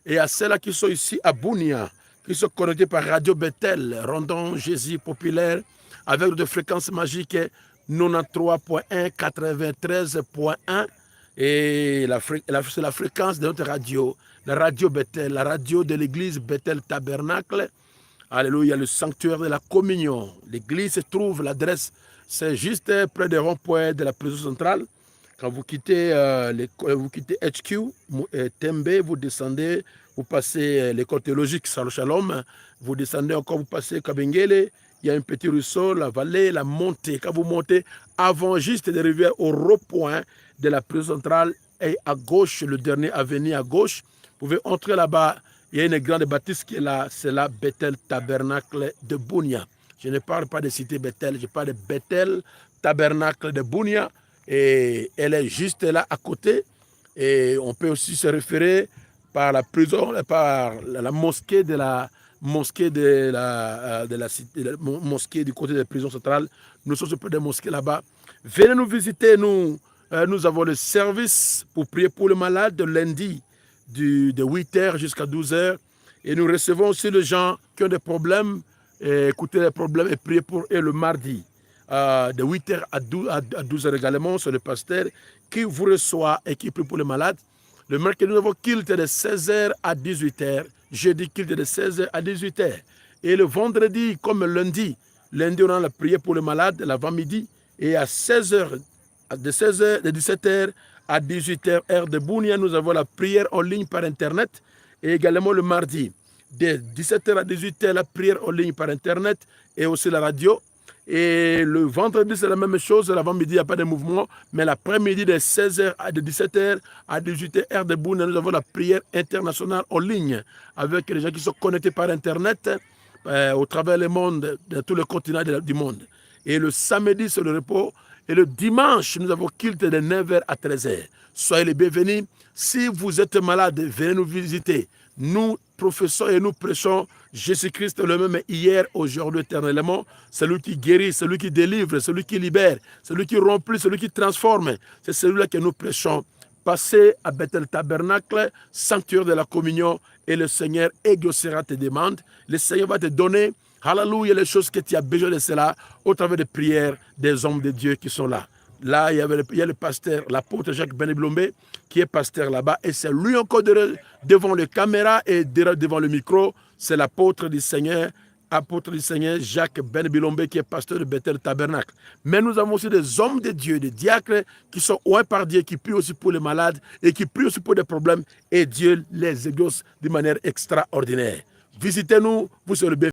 et à ceux-là qui sont ici à Bunia, qui sont connectés par Radio Bethel, rendant Jésus populaire avec de fréquences magiques 93.1, 93.1. Et c'est la fréquence de notre radio, la radio Bethel, la radio de l'église Bethel Tabernacle. Alléluia, le sanctuaire de la communion. L'église se trouve, l'adresse, c'est juste près des ronds-points de la prison centrale. Quand vous quittez HQ, Tembe, vous descendez, vous passez l'école théologique Shalom, vous descendez encore, vous passez Kabengele, il y a un petit ruisseau, la vallée, la montée. Quand vous montez, avant juste d'arriver au rond-point de la prison centrale, et à gauche, le dernier avenue à gauche, vous pouvez entrer là-bas. Il y a une grande bâtisse qui est là, c'est la Bethel Tabernacle de Bunia. Je ne parle pas de cité Bethel, je parle de Bethel Tabernacle de Bunia. Et elle est juste là à côté. Et on peut aussi se référer par la prison, par la mosquée de la mosquée de la cité, la mosquée du côté de la prison centrale. Nous sommes près des mosquées là-bas. Venez nous visiter, nous avons le service pour prier pour les malades de lundi de 8h jusqu'à 12h. Et nous recevons aussi les gens qui ont des problèmes, écouter les problèmes et prier pour eux le mardi. De 8h à 12h également, c'est le pasteur qui vous reçoit et qui prie pour les malades. Le mercredi, nous avons culte de 16h à 18h. Jeudi, culte de 16h à 18h. Et le vendredi, comme lundi, on a la prière pour les malades l'avant-midi. Et à 16h, de 17h à 18h, heure de Bunia, nous avons la prière en ligne par Internet. Et également le mardi, de 17h à 18h, la prière en ligne par Internet et aussi la radio. Et le vendredi, c'est la même chose. L'avant-midi, il n'y a pas de mouvement. Mais l'après-midi, de 16h à 17h à 18h, heure de Bunia, nous avons la prière internationale en ligne avec les gens qui sont connectés par Internet au travers du monde, de tous les continents du monde. Et le samedi, c'est le repos. Et le dimanche, nous avons culte de 9h à 13h. Soyez les bienvenus. Si vous êtes malade, venez nous visiter. Nous professons et nous prêchons Jésus-Christ le même hier, aujourd'hui, éternellement. Celui qui guérit, celui qui délivre, celui qui libère, celui qui remplit, celui qui transforme. C'est celui-là que nous prêchons. Passez à Bethel Tabernacle, sanctuaire de la communion, et le Seigneur exaucera tes demandes. Le Seigneur va te donner, alléluia, les choses que tu as besoin de cela, au travers des prières des hommes de Dieu qui sont là. Là, il y a le pasteur, l'apôtre Jacques Benebilombe, qui est pasteur là-bas. Et c'est lui encore devant les caméras et devant le micro. C'est l'apôtre du Seigneur Jacques Benebilombe, qui est pasteur de Bethel Tabernacle. Mais nous avons aussi des hommes de Dieu, des diacres, qui sont oués par Dieu, qui prient aussi pour les malades et qui prient aussi pour des problèmes. Et Dieu les exauce de manière extraordinaire. Visitez-nous, vous serez bien.